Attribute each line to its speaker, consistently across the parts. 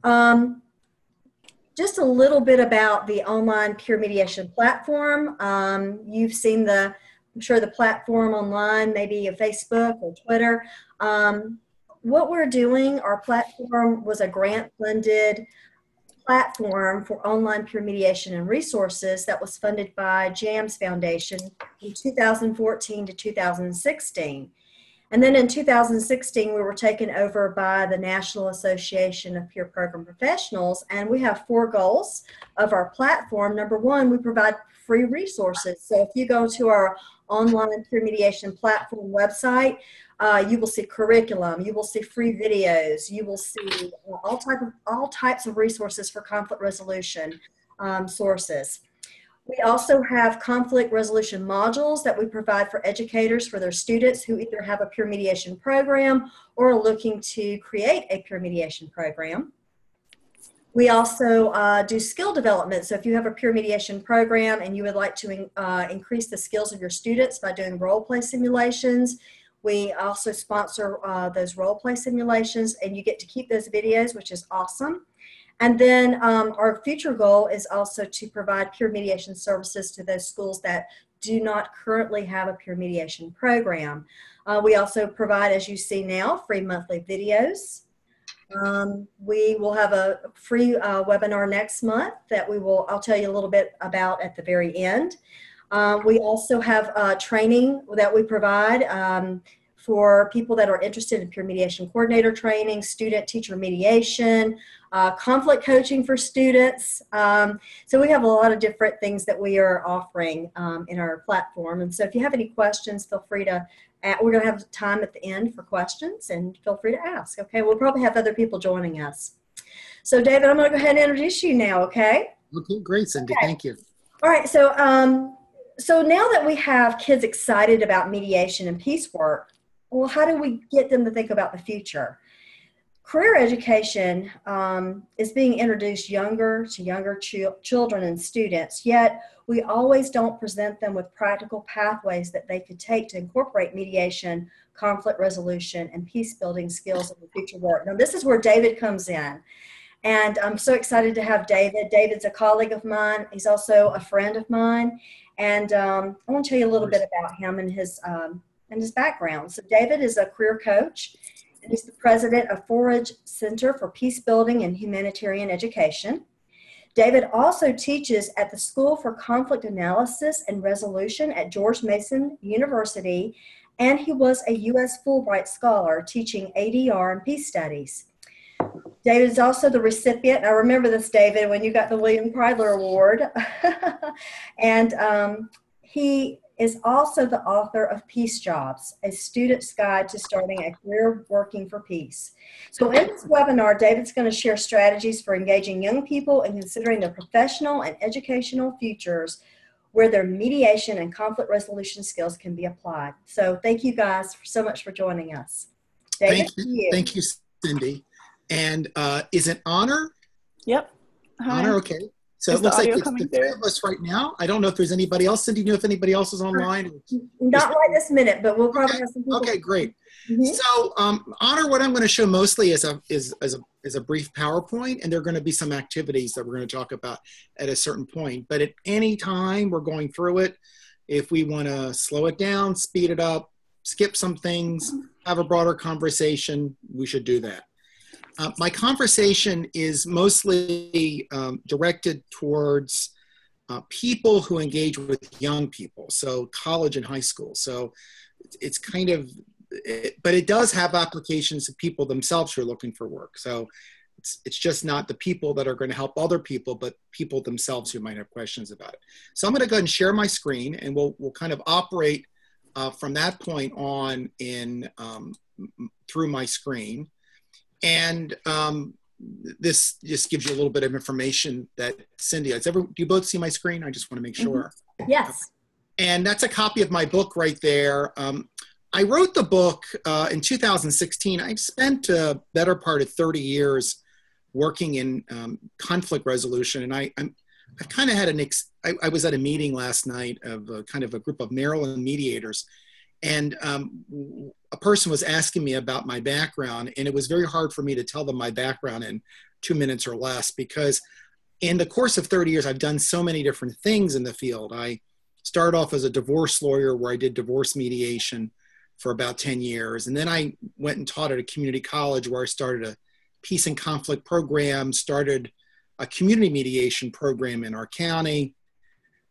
Speaker 1: Um, just a little bit about the online peer mediation platform. You've seen I'm sure the platform online, maybe a Facebook or Twitter. What we're doing, our platform was a grant-funded platform for online peer mediation and resources that was funded by JAMS Foundation in 2014 to 2016. And then in 2016, we were taken over by the National Association of Peer Program Professionals, and we have 4 goals of our platform. Number one, we provide free resources. So if you go to our online peer mediation platform website, you will see curriculum, you will see free videos, you will see all types of resources for conflict resolution sources. We also have conflict resolution modules that we provide for educators for their students who either have a peer mediation program or are looking to create a peer mediation program. We also do skill development. So if you have a peer mediation program and you would like to increase the skills of your students by doing role play simulations, we also sponsor those role play simulations, and you get to keep those videos, which is awesome. And then our future goal is also to provide peer mediation services to those schools that do not currently have a peer mediation program. We also provide, as you see now, free monthly videos. We will have a free webinar next month that I'll tell you a little bit about at the very end. We also have training that we provide for people that are interested in peer mediation coordinator training, student-teacher mediation, conflict coaching for students. So we have a lot of different things that we are offering in our platform. And so if you have any questions, feel free to, we're going to have time at the end for questions, and feel free to ask. Okay, we'll probably have other people joining us. So David, I'm going to go ahead and introduce you now, okay?
Speaker 2: Okay, great, Cindy.
Speaker 1: Okay.
Speaker 2: Thank you.
Speaker 1: All right, so now that we have kids excited about mediation and peace work, well, how do we get them to think about the future? Career education is being introduced to younger children and students, yet we always don't present them with practical pathways that they could take to incorporate mediation, conflict resolution, and peace building skills in the future work. Now, this is where David comes in. And I'm so excited to have David. David's a colleague of mine. He's also a friend of mine. And I want to tell you a little bit about him and his background. So David is a career coach, and he's the president of Forage Center for Peace Building and Humanitarian Education. David also teaches at the School for Conflict Analysis and Resolution at George Mason University, and he was a U.S. Fulbright Scholar teaching ADR and peace studies. David is also the recipient, I remember this, David, when you got the William Kreidler Award, and he is also the author of Peace Jobs, a student's guide to starting a career working for peace. So in this webinar, David's going to share strategies for engaging young people and considering their professional and educational futures where their mediation and conflict resolution skills can be applied. So thank you guys so much for joining us. David,
Speaker 2: Thank you, Cindy. And is it Honor?
Speaker 3: Yep. Hi.
Speaker 2: Honor, okay. So it looks like it's the 3 of us right now. I don't know if there's anybody else. Cindy, do you know if anybody else is online?
Speaker 1: Not right this minute, but we'll probably have some people.
Speaker 2: Okay, great. So Honor, what I'm going to show mostly is a brief PowerPoint, and there are going to be some activities that we're going to talk about at a certain point. But at any time we're going through it, if we want to slow it down, speed it up, skip some things, have a broader conversation, we should do that. My conversation is mostly directed towards people who engage with young people, so college and high school. So it's kind of, but it does have applications to people themselves who are looking for work. So it's just not the people that are going to help other people, but people themselves who might have questions about it. So I'm going to go ahead and share my screen, and we'll kind of operate from that point on through my screen. And this just gives you a little bit of information that Cindy has. Do you both see my screen? I just want to make sure.
Speaker 1: Yes.
Speaker 2: And that's a copy of my book right there. I wrote the book in 2016. I spent a better part of 30 years working in conflict resolution. And I've kind of had I was at a meeting last night of kind of a group of Maryland mediators. And a person was asking me about my background, and it was very hard for me to tell them my background in 2 minutes or less, because in the course of 30 years, I've done so many different things in the field. I started off as a divorce lawyer where I did divorce mediation for about 10 years. And then I went and taught at a community college where I started a peace and conflict program, started a community mediation program in our county.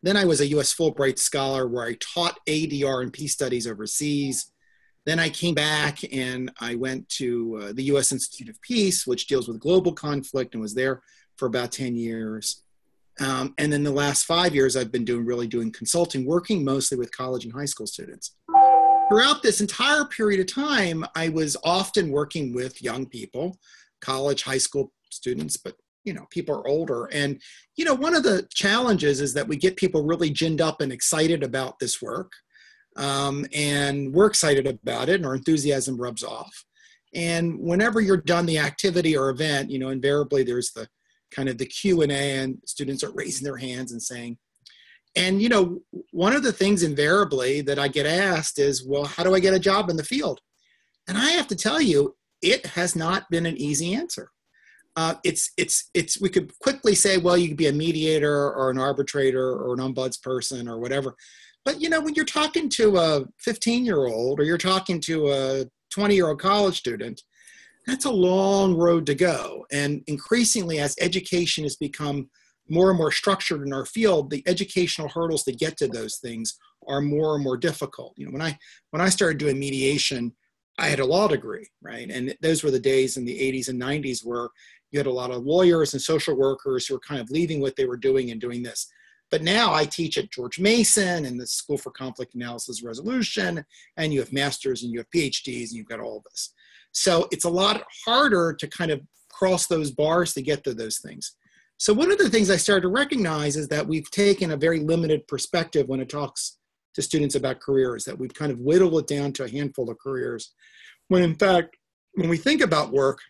Speaker 2: Then I was a U.S. Fulbright Scholar where I taught ADR and peace studies overseas. Then I came back and I went to the U.S. Institute of Peace, which deals with global conflict, and was there for about 10 years. And then the last 5 years, I've been doing consulting, working mostly with college and high school students. Throughout this entire period of time, I was often working with young people, college, high school students, but people are older. And, one of the challenges is that we get people really ginned up and excited about this work. And we're excited about it, and our enthusiasm rubs off. And whenever you're done the activity or event, invariably there's the kind of the Q&A, and students are raising their hands and saying, and, one of the things invariably that I get asked is, well, how do I get a job in the field? And I have to tell you, it has not been an easy answer. We could quickly say, well, you could be a mediator or an arbitrator or an ombudsperson or whatever. But, when you're talking to a 15-year-old or you're talking to a 20-year-old college student, that's a long road to go. And increasingly, as education has become more and more structured in our field, the educational hurdles to get to those things are more and more difficult. When I started doing mediation, I had a law degree, right? And those were the days in the 80s and 90s where you had a lot of lawyers and social workers who were kind of leaving what they were doing and doing this. But now I teach at George Mason and the School for Conflict Analysis Resolution, and you have masters and you have PhDs and you've got all this. So it's a lot harder to kind of cross those bars to get to those things. So one of the things I started to recognize is that we've taken a very limited perspective when it talks to students about careers, that we've kind of whittled it down to a handful of careers. When in fact, when we think about work,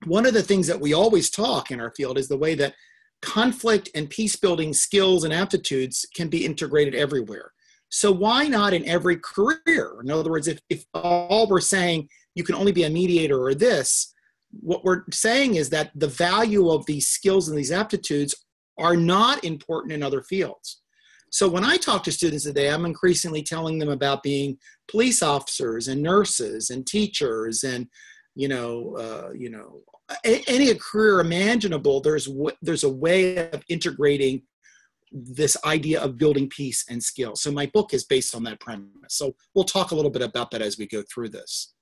Speaker 2: one of the things that we always talk in our field is the way that conflict and peace building skills and aptitudes can be integrated everywhere. So why not in every career? In other words, if all we're saying you can only be a mediator or this, what we're saying is that the value of these skills and these aptitudes are not important in other fields. So when I talk to students today, I'm increasingly telling them about being police officers and nurses and teachers and, any career imaginable. There's a way of integrating this idea of building peace and skill. So my book is based on that premise. So we'll talk a little bit about that as we go through this.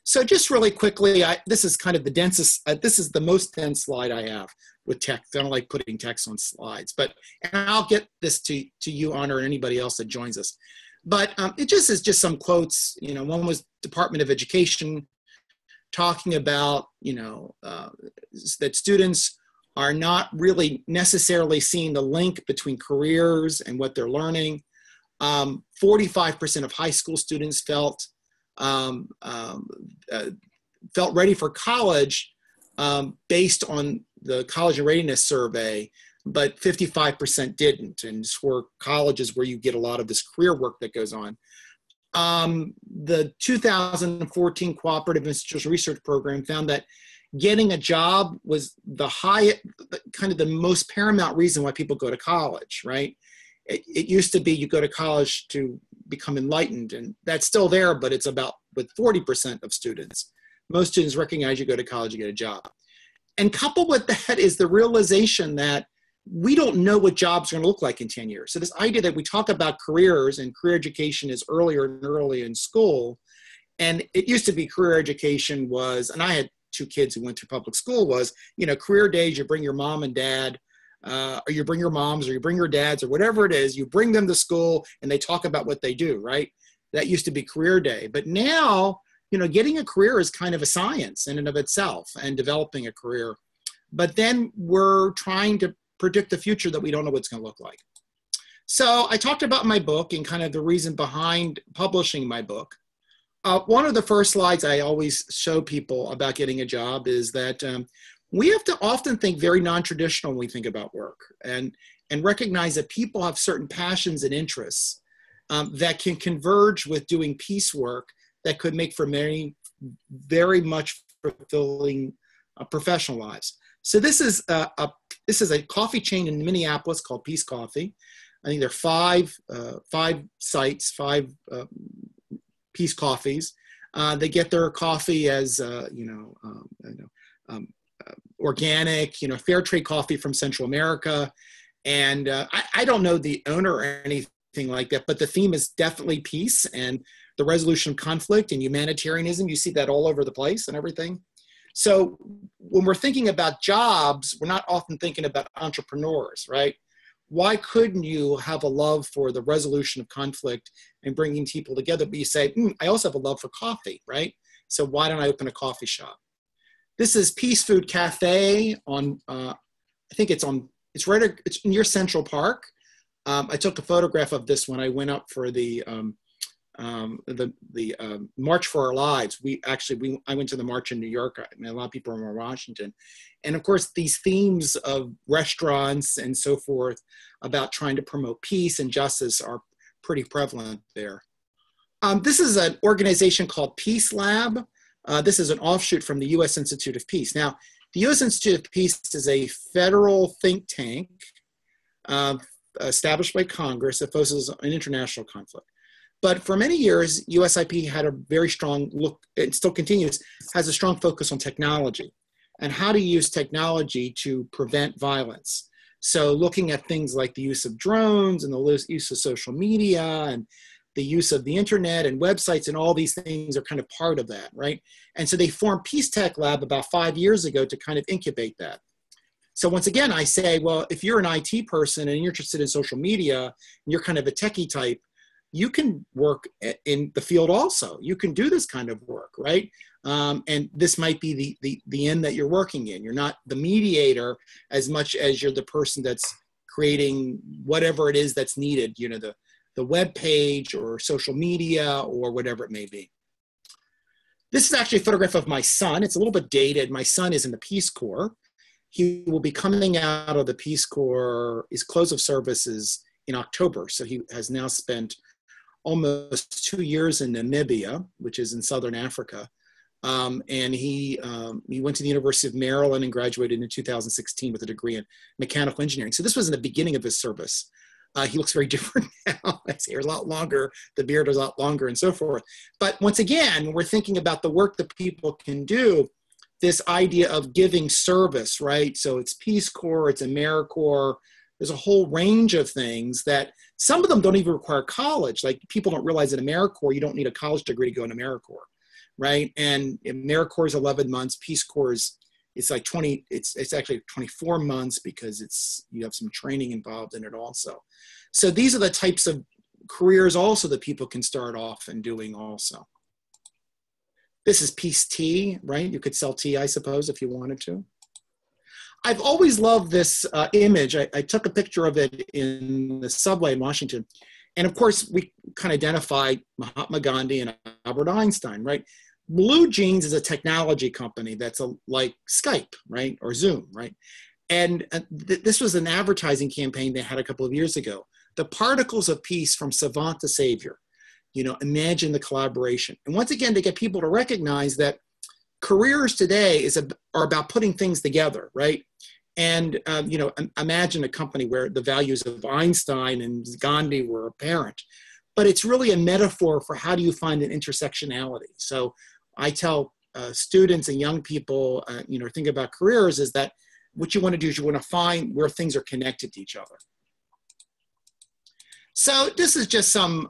Speaker 2: So just really quickly, this is kind of the densest, this is the most dense slide I have with text. I don't like putting text on slides, and I'll get this to you, Honor, and anybody else that joins us. But it just is just some quotes. One was Department of Education talking about, that students are not really necessarily seeing the link between careers and what they're learning. 45% of high school students felt ready for college based on the College and Readiness Survey, but 55% didn't. And it's for colleges where you get a lot of this career work that goes on. The 2014 Cooperative Institutional Research Program found that getting a job was kind of the most paramount reason why people go to college, right? It used to be you go to college to become enlightened, and that's still there, but it's about with 40% of students. Most students recognize you go to college, you get a job. And coupled with that is the realization that we don't know what jobs are going to look like in 10 years. So this idea that we talk about careers and career education is earlier and earlier in school. And it used to be career education was, and I had 2 kids who went through public school, was, career days, you bring your mom and dad, or you bring your moms or you bring your dads or whatever it is, you bring them to school and they talk about what they do, right? That used to be career day. But now, getting a career is kind of a science in and of itself, and developing a career. But then we're trying to predict the future that we don't know what's going to look like. So I talked about my book and kind of the reason behind publishing my book. One of the first slides I always show people about getting a job is that we have to often think very non-traditional when we think about work, and recognize that people have certain passions and interests that can converge with doing peace work that could make for many, very much fulfilling professional lives. So this is a coffee chain in Minneapolis called Peace Coffee. I think there are five sites, Peace Coffees. They get their coffee as organic, fair trade coffee from Central America. And I don't know the owner or anything like that, but the theme is definitely peace and the resolution of conflict and humanitarianism. You see that all over the place and everything. So when we're thinking about jobs, we're not often thinking about entrepreneurs, right? Why couldn't you have a love for the resolution of conflict and bringing people together? But you say, I also have a love for coffee, right? So why don't I open a coffee shop? This is Peace Food Cafe on, I think it's near Central Park. I took a photograph of this when I went up for the March for Our Lives. I went to the march in New York. I mean, a lot of people are in Washington. And of course, these themes of restaurants and so forth about trying to promote peace and justice are pretty prevalent there. This is an organization called Peace Lab. This is an offshoot from the U.S. Institute of Peace. Now, the U.S. Institute of Peace is a federal think tank established by Congress that focuses on international conflict. But for many years, USIP had a very strong look, it still continues, has a strong focus on technology and how to use technology to prevent violence. So looking at things like the use of drones and the use of social media and the use of the internet and websites and all these things are kind of part of that, right? And so they formed Peace Tech Lab about 5 years ago to kind of incubate that. So once again, I say, well, if you're an IT person and you're interested in social media and you're kind of a techie type, you can work in the field also. You can do this kind of work, right? And this might be the end that you're working in. You're not the mediator as much as you're the person that's creating whatever it is that's needed, the web page or social media or whatever it may be. This is actually a photograph of my son. It's a little bit dated. My son is in the Peace Corps. He will be coming out of the Peace Corps, his close of service is in October. So he has now spent almost 2 years in Namibia, which is in Southern Africa. And he went to the University of Maryland and graduated in 2016 with a degree in mechanical engineering. So this was in the beginning of his service. He looks very different now. His hair is a lot longer, the beard is a lot longer and so forth. But once again, when we're thinking about the work that people can do, this idea of giving service, right? So it's Peace Corps, it's AmeriCorps, there's a whole range of things that some of them don't even require college. Like people don't realize that AmeriCorps, you don't need a college degree to go into AmeriCorps, right? And AmeriCorps is 11 months, Peace Corps is it's like 20, it's actually 24 months because you have some training involved in it also. So these are the types of careers also that people can start off and doing also. This is Peace Tea, right? You could sell tea, I suppose, if you wanted to. I've always loved this image. I took a picture of it in the subway in Washington. And of course, we kind of identified Mahatma Gandhi and Albert Einstein, right? Blue Jeans is a technology company that's like Skype, right? Or Zoom, right? And this was an advertising campaign they had a couple of years ago. The particles of peace from savant to savior. Imagine the collaboration. And once again, to get people to recognize that careers today are about putting things together, right? And, imagine a company where the values of Einstein and Gandhi were apparent. But it's really a metaphor for how do you find an intersectionality. So I tell students and young people, think about careers is that what you want to do is you want to find where things are connected to each other. So this is just some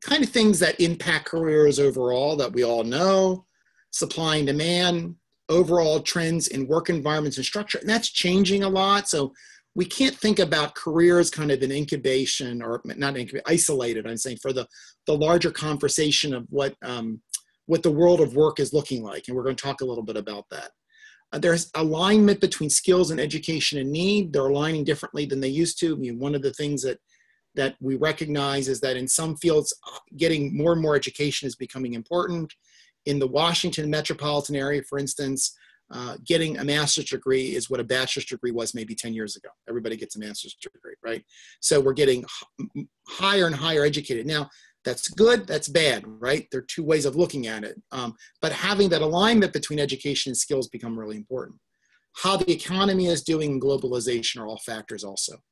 Speaker 2: kind of things that impact careers overall that we all know. Supply and demand, overall trends in work environments and structure, and that's changing a lot. So we can't think about careers kind of in incubation or not incubation, isolated, I'm saying, for the larger conversation of what the world of work is looking like. And we're going to talk a little bit about that. There's alignment between skills and education and need. They're aligning differently than they used to. I mean, one of the things that we recognize is that in some fields, getting more and more education is becoming important. In the Washington metropolitan area, for instance, getting a master's degree is what a bachelor's degree was maybe 10 years ago. Everybody gets a master's degree, right? So we're getting higher and higher educated. Now, that's good, that's bad, right? There are two ways of looking at it. But having that alignment between education and skills become really important. how the economy is doing, and globalization are all factors also.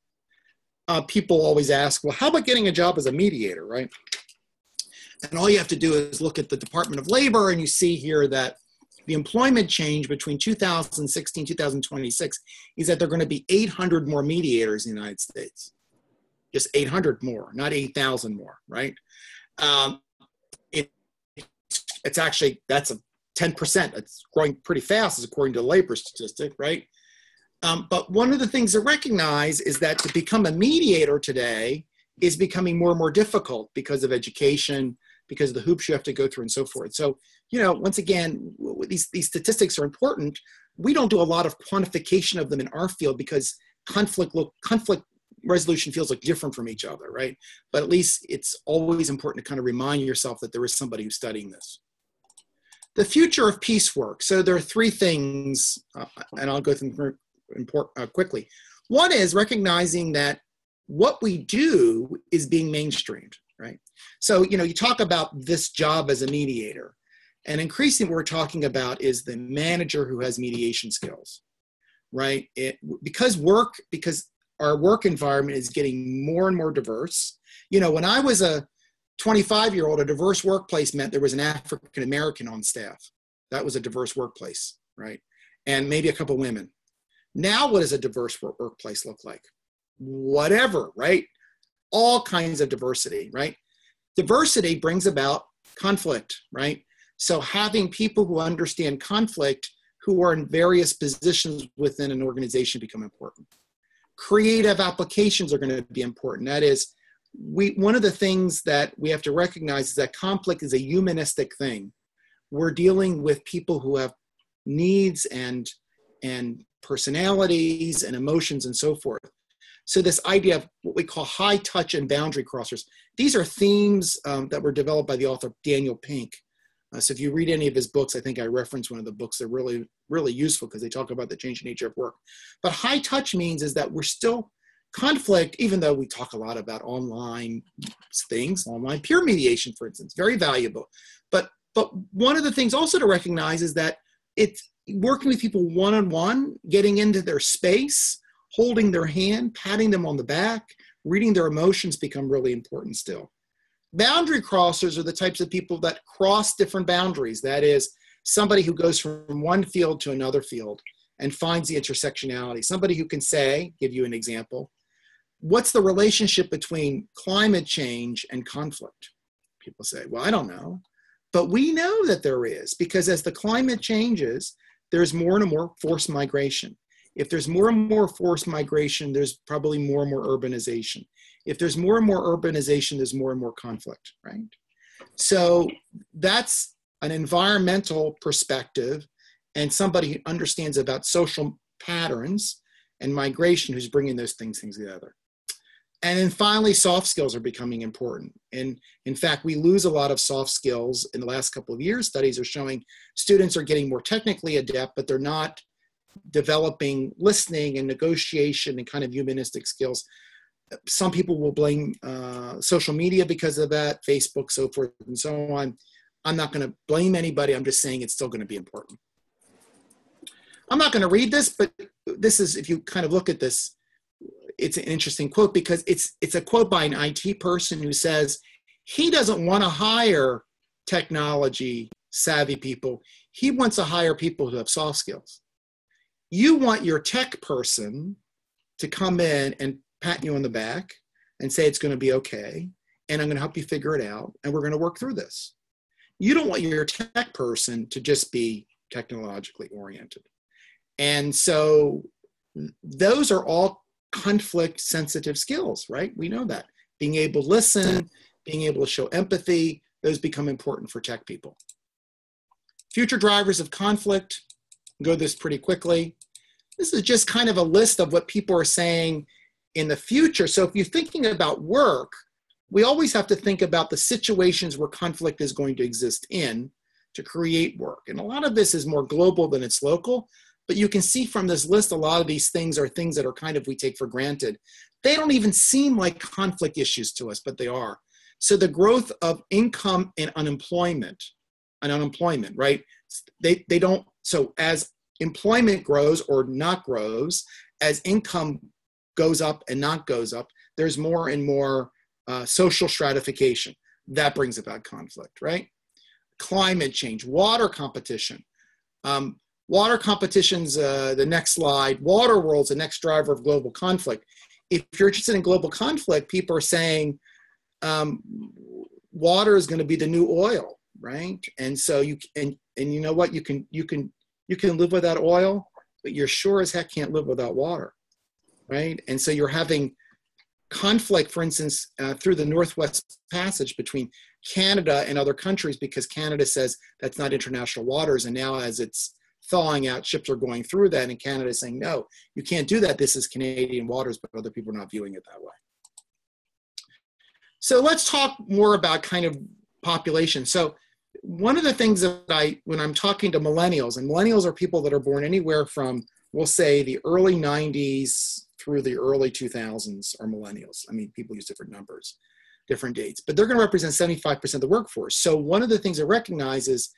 Speaker 2: People always ask, well, how about getting a job as a mediator, right? And all you have to do is look at the Department of Labor, and you see here that the employment change between 2016 and 2026 is that there are going to be 800 more mediators in the United States. Just 800 more, not 8,000 more, right? It's actually, that's a 10%. It's growing pretty fast, according to the labor statistic, right? But one of the things to recognize is that to become a mediator today is becoming more and more difficult because of education, because of the hoops you have to go through and so forth. So, you know, once again, these statistics are important. We don't do a lot of quantification of them in our field because conflict resolution feels like different from each other, right? But at least it's always important to kind of remind yourself that there is somebody who's studying this. The future of peace work. So there are three things, and I'll go through them quickly. One is recognizing that what we do is being mainstreamed, right? So, you know, you talk about this job as a mediator, and increasingly what we're talking about is the manager who has mediation skills, right? Because our work environment is getting more and more diverse. You know, when I was a 25-year-old, a diverse workplace meant there was an African-American on staff. That was a diverse workplace, right? And maybe a couple women. Now, what does a diverse workplace look like? Whatever, right? All kinds of diversity, right? Diversity brings about conflict, right? So having people who understand conflict, who are in various positions within an organization, become important. Creative applications are going to be important. That is, one of the things that we have to recognize is that conflict is a humanistic thing. We're dealing with people who have needs and personalities and emotions and so forth. So this idea of what we call high touch and boundary crossers, these are themes that were developed by the author Daniel Pink. So if you read any of his books, I think I reference one of the books. They're really, really useful because they talk about the changing nature of work. But high touch means is that we're still conflict, even though we talk a lot about online things, online peer mediation, for instance, very valuable. But one of the things also to recognize is that it's working with people one-on-one, getting into their space, holding their hand, patting them on the back, reading their emotions become really important still. Boundary crossers are the types of people that cross different boundaries. That is, somebody who goes from one field to another field and finds the intersectionality. Somebody who can say, give you an example, what's the relationship between climate change and conflict? People say, well, I don't know. But we know that there is, because as the climate changes, there's more and more forced migration. If there's more and more forced migration, there's probably more and more urbanization. If there's more and more urbanization, there's more and more conflict, right? So that's an environmental perspective and somebody who understands about social patterns and migration who's bringing those things together. And then finally, soft skills are becoming important. And in fact, we lose a lot of soft skills in the last couple of years. Studies are showing students are getting more technically adept, but they're not developing listening and negotiation and kind of humanistic skills. Some people will blame social media because of that, Facebook, so forth and so on. I'm not going to blame anybody. I'm just saying it's still going to be important. I'm not going to read this, but this is, if you kind of look at this, it's an interesting quote because it's a quote by an IT person who says he doesn't want to hire technology savvy people. He wants to hire people who have soft skills. You want your tech person to come in and pat you on the back and say it's going to be okay, and I'm going to help you figure it out, and we're going to work through this. You don't want your tech person to just be technologically oriented. And so those are all conflict sensitive skills, right? We know that. Being able to listen, being able to show empathy, those become important for tech people. Future drivers of conflict, go this pretty quickly. This is just kind of a list of what people are saying in the future. So if you're thinking about work, we always have to think about the situations where conflict is going to exist in to create work. And a lot of this is more global than it's local. But you can see from this list, a lot of these things are things that are kind of we take for granted. They don't even seem like conflict issues to us, but they are. So the growth of income and unemployment, right? They don't, so as employment grows or not grows, as income goes up and not goes up, there's more and more social stratification. That brings about conflict, right? Climate change, water competition. Water competition's the next slide. Water world's the next driver of global conflict. If you're interested in global conflict, people are saying water is going to be the new oil, right? And so you you know what? You can live without oil, but you're sure as heck can't live without water, right? And so you're having conflict, for instance, through the Northwest Passage between Canada and other countries, because Canada says that's not international waters, and now as it's thawing out, ships are going through that, and Canada is saying, no, you can't do that. This is Canadian waters, but other people are not viewing it that way. So let's talk more about kind of population. So one of the things that when I'm talking to millennials, and millennials are people that are born anywhere from, we'll say, the early 90s through the early 2000s are millennials. I mean, people use different numbers, different dates, but they're going to represent 75% of the workforce. So one of the things I recognize is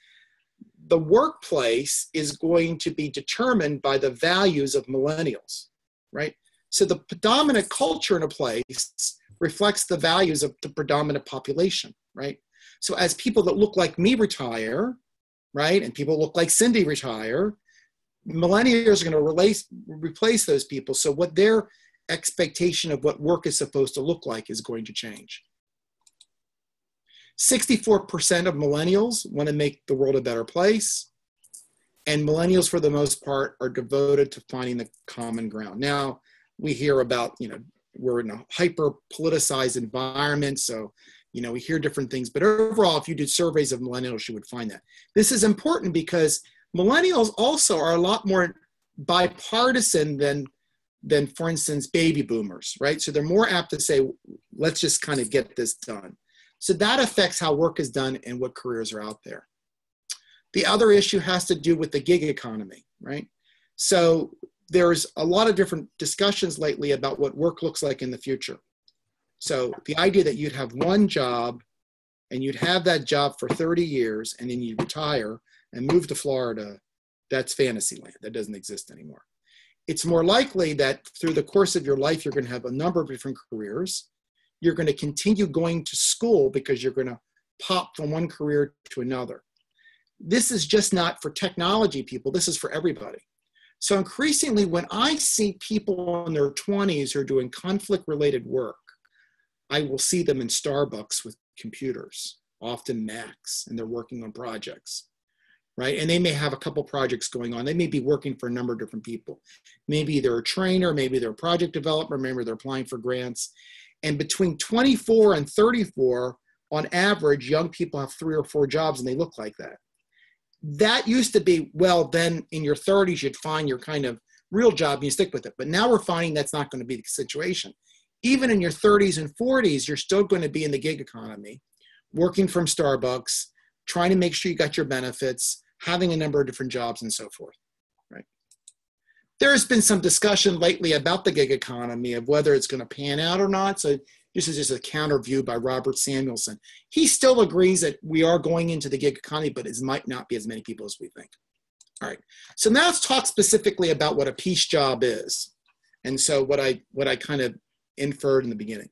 Speaker 2: the workplace is going to be determined by the values of millennials, right? So the predominant culture in a place reflects the values of the predominant population, right? So as people that look like me retire, right, and people look like Cindy retire, millennials are going to replace those people. So what their expectation of what work is supposed to look like is going to change. 64% of millennials want to make the world a better place. And millennials, for the most part, are devoted to finding the common ground. Now, we hear about, we're in a hyper-politicized environment, so, we hear different things. But overall, if you did surveys of millennials, you would find that. This is important because millennials also are a lot more bipartisan than, for instance, baby boomers, right? So they're more apt to say, let's just kind of get this done. So that affects how work is done and what careers are out there. The other issue has to do with the gig economy, right? So there's a lot of different discussions lately about what work looks like in the future. So the idea that you'd have one job and you'd have that job for 30 years and then you'd retire and move to Florida, that's fantasy land. That doesn't exist anymore. It's more likely that through the course of your life, you're going to have a number of different careers. You're going to continue going to school because you're going to pop from one career to another. This is just not for technology people. This is for everybody. So increasingly, when I see people in their 20s who are doing conflict-related work, I will see them in Starbucks with computers, often Macs, and they're working on projects, right? And they may have a couple projects going on. They may be working for a number of different people. Maybe they're a trainer, maybe they're a project developer, maybe they're applying for grants. And between 24 and 34, on average, young people have 3 or 4 jobs and they look like that. That used to be, well, then in your 30s, you'd find your kind of real job and you stick with it. But now we're finding that's not going to be the situation. Even in your 30s and 40s, you're still going to be in the gig economy, working from Starbucks, trying to make sure you got your benefits, having a number of different jobs and so forth, right? There's been some discussion lately about the gig economy of whether it's going to pan out or not. So this is just a counter view by Robert Samuelson. He still agrees that we are going into the gig economy, but it might not be as many people as we think. All right, so now let's talk specifically about what a piece job is. And so what I kind of inferred in the beginning.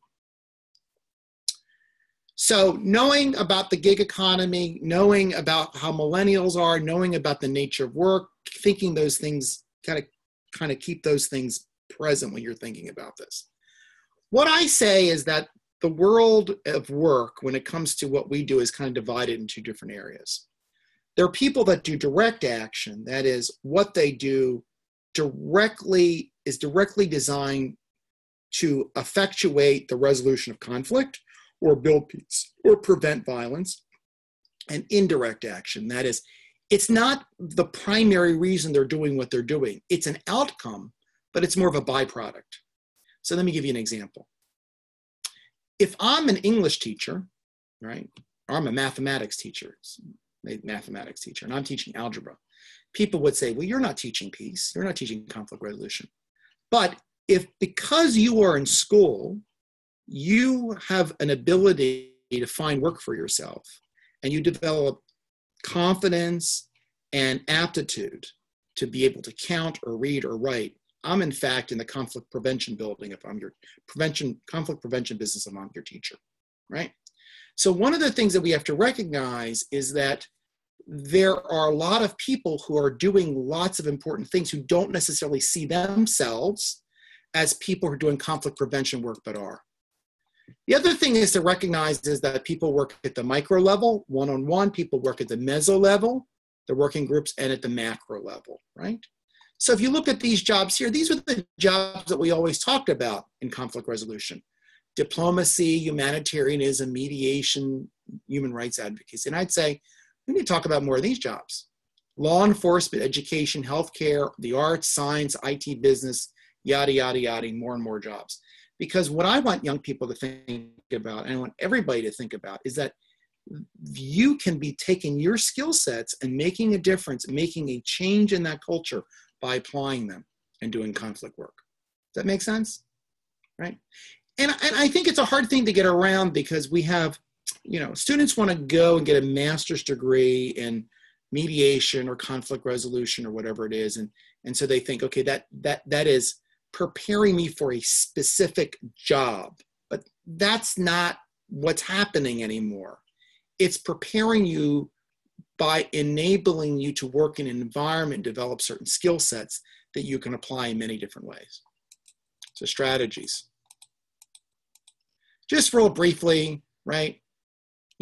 Speaker 2: So knowing about the gig economy, knowing about how millennials are, knowing about the nature of work, thinking those things, kind of keep those things present when you're thinking about this. What I say is that the world of work, when it comes to what we do, is kind of divided into 2 different areas. There are people that do direct action. That is, what they do is directly designed to effectuate the resolution of conflict or build peace or prevent violence. And indirect action, that is, it's not the primary reason they're doing what they're doing. It's an outcome, but it's more of a byproduct. So let me give you an example. If I'm an English teacher, right, or I'm a mathematics teacher, and I'm teaching algebra, people would say, well, you're not teaching peace, you're not teaching conflict resolution. But if because you are in school, you have an ability to find work for yourself, and you develop confidence and aptitude to be able to count or read or write. I'm in fact in the conflict prevention building if I'm your conflict prevention business if I'm your teacher, right? So one of the things that we have to recognize is that there are a lot of people who are doing lots of important things who don't necessarily see themselves as people who are doing conflict prevention work, but are. The other thing is to recognize is that people work at the micro level, one-on-one, people work at the meso level, the working groups, and at the macro level, right? So if you look at these jobs here, these are the jobs that we always talked about in conflict resolution: diplomacy, humanitarianism, mediation, human rights advocacy. And I'd say we need to talk about more of these jobs: law enforcement, education, healthcare, the arts, science, IT, business, yada, yada, yada, more and more jobs. Because what I want young people to think about, and I want everybody to think about, is that you can be taking your skill sets and making a difference, making a change in that culture by applying them and doing conflict work. Does that make sense? Right? And I think it's a hard thing to get around because we have, students want to go and get a master's degree in mediation or conflict resolution or whatever it is. And so they think, okay, that is preparing me for a specific job. But that's not what's happening anymore. It's preparing you by enabling you to work in an environment, develop certain skill sets that you can apply in many different ways. So strategies. Just real briefly, right?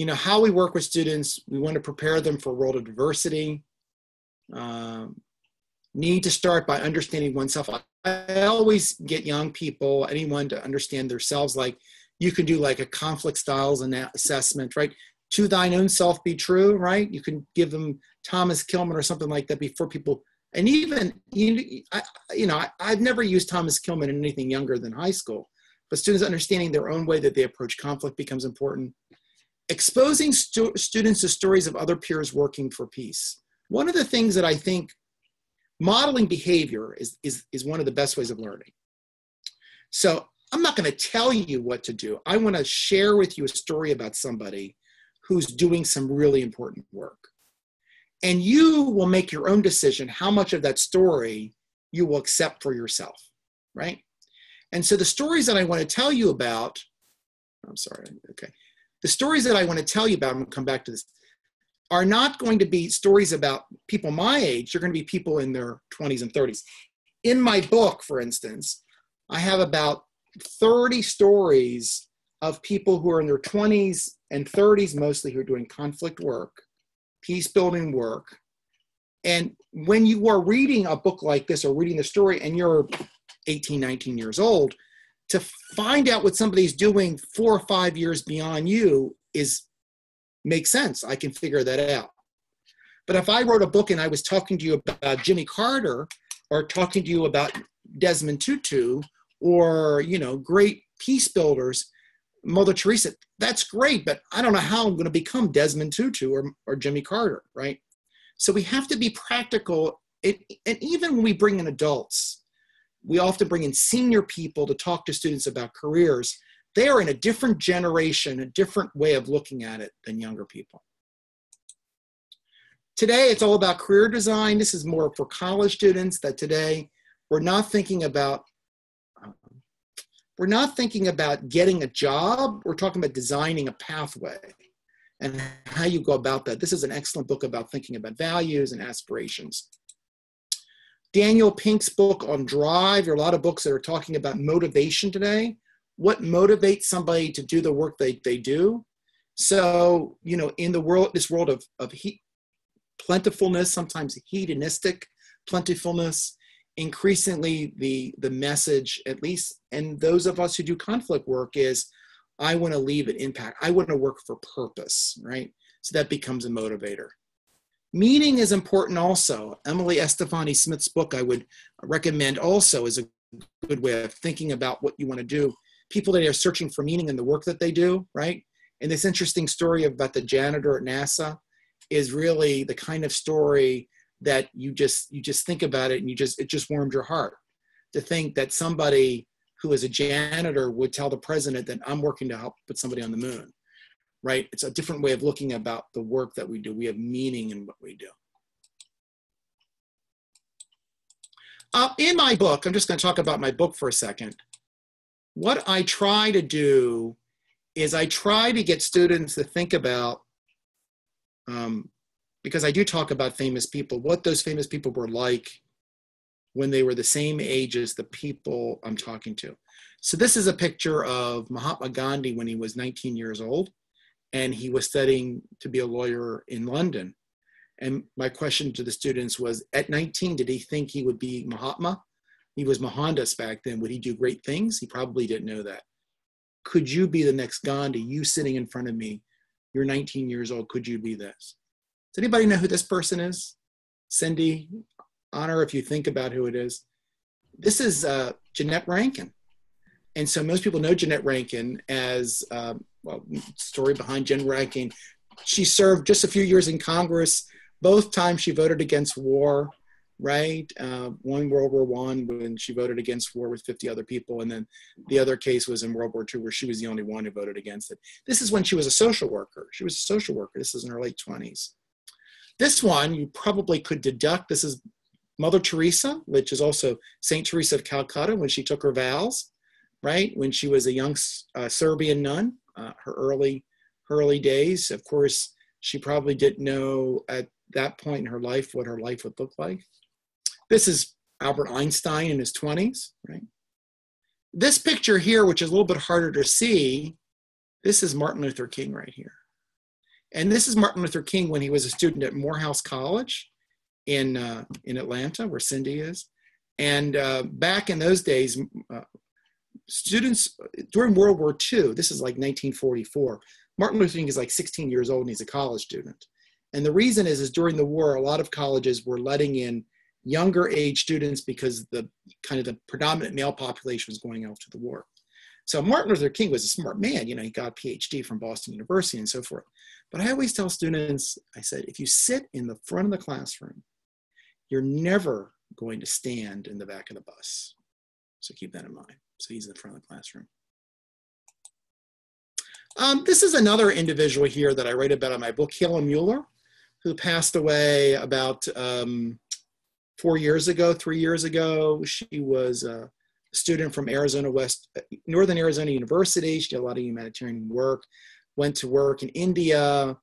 Speaker 2: How we work with students, we want to prepare them for a world of diversity. Need to start by understanding oneself. I always get young people, anyone, to understand themselves. Like, you can do like a conflict styles assessment, right? To thine own self be true, right? You can give them Thomas Kilmann or something like that before people, and even, I've never used Thomas Kilmann in anything younger than high school, but students understanding their own way that they approach conflict becomes important. Exposing students to stories of other peers working for peace. One of the things that I think modeling behavior is one of the best ways of learning. So I'm not going to tell you what to do. I want to share with you a story about somebody who's doing some really important work. And you will make your own decision how much of that story you will accept for yourself, right? And so the stories that I want to tell you about, the stories that I want to tell you about, I'm going to come back to this, are not going to be stories about people my age. They're going to be people in their 20s and 30s. In my book, for instance, I have about 30 stories of people who are in their 20s and 30s, mostly, who are doing conflict work, peace building work. And when you are reading a book like this or reading the story and you're 18, 19 years old, to find out what somebody's doing 4 or 5 years beyond you makes sense. I can figure that out. But if I wrote a book and I was talking to you about Jimmy Carter or talking to you about Desmond Tutu or, great peace builders, Mother Teresa, that's great, but I don't know how I'm going to become Desmond Tutu or Jimmy Carter, right? So we have to be practical. And even when we bring in adults, we often bring in senior people to talk to students about careers. They are in a different generation, a different way of looking at it than younger people. Today, it's all about career design. This is more for college students, that today we're not thinking about getting a job. We're talking about designing a pathway and how you go about that. This is an excellent book about thinking about values and aspirations. Daniel Pink's book on drive. There are a lot of books that are talking about motivation today. What motivates somebody to do the work they do? So, in this world of plentifulness, sometimes hedonistic plentifulness, increasingly the message, at least, and those of us who do conflict work, is I want to leave an impact. I want to work for purpose, right? So that becomes a motivator. Meaning is important also. Emily Estefani Smith's book I would recommend also is a good way of thinking about what you want to do. People that are searching for meaning in the work that they do, right? And this interesting story about the janitor at NASA is really the kind of story that you just think about it and it just warmed your heart to think that somebody who is a janitor would tell the president that I'm working to help put somebody on the moon, right? It's a different way of looking about the work that we do. We have meaning in what we do. In my book, I'm just going to talk about my book for a second. What I try to do is I try to get students to think about, because I do talk about famous people, what those famous people were like when they were the same age as the people I'm talking to. So this is a picture of Mahatma Gandhi when he was 19 years old, and he was studying to be a lawyer in London. And my question to the students was, at 19, did he think he would be Mahatma? He was Mohandas back then. Would he do great things? He probably didn't know that. Could you be the next Gandhi? You sitting in front of me, you're 19 years old, could you be this? Does anybody know who this person is? Cindy, Honor, if you think about who it is. This is Jeannette Rankin. And so most people know Jeannette Rankin as, well, story behind Jeannette Rankin. She served just a few years in Congress. Both times she voted against war, right? One, World War I, when she voted against war with 50 other people. And then the other case was in World War II, where she was the only one who voted against it. This is when she was a social worker. She was a social worker. This is in her late 20s. This one, you probably could deduct, this is Mother Teresa, which is also St. Teresa of Calcutta when she took her vows, right? When she was a young Serbian nun, her early days. Of course, she probably didn't know at that point in her life what her life would look like. This is Albert Einstein in his 20s, right? This picture here, which is a little bit harder to see, this is Martin Luther King right here. And this is Martin Luther King when he was a student at Morehouse College in Atlanta, where Cindy is. And back in those days, students, during World War II, this is like 1944, Martin Luther King is like 16 years old and he's a college student. And the reason is during the war, a lot of colleges were letting in younger age students because the predominant male population was going off to the war. So Martin Luther King was a smart man. You know, he got a PhD from Boston University and so forth. But I always tell students, I said, if you sit in the front of the classroom, you're never going to stand in the back of the bus. So keep that in mind. So he's in the front of the classroom. This is another individual here that I write about in my book, Helen Mueller, who passed away about 3 years ago. She was a student from Northern Arizona University. She did a lot of humanitarian work, went to work in India.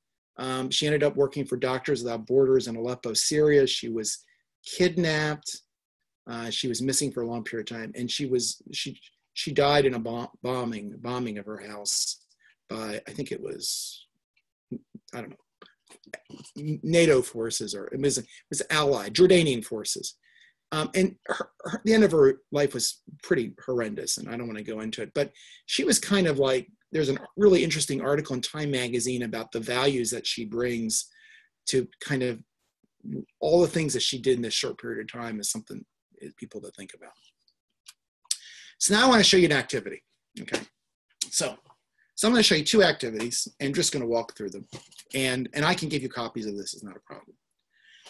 Speaker 2: She ended up working for Doctors Without Borders in Aleppo, Syria. She was kidnapped. She was missing for a long period of time. And she died in a bombing of her house by, I think it was, I don't know, NATO forces, or it was allied, Jordanian forces. And the end of her life was pretty horrendous, and I don't want to go into it, but she was kind of like, there's a really interesting article in Time magazine about the values that she brings to kind of all the things that she did in this short period of time is something people to think about. So now I want to show you an activity, okay? So I'm going to show you two activities, and I'm just going to walk through them. And I can give you copies of this, it's not a problem.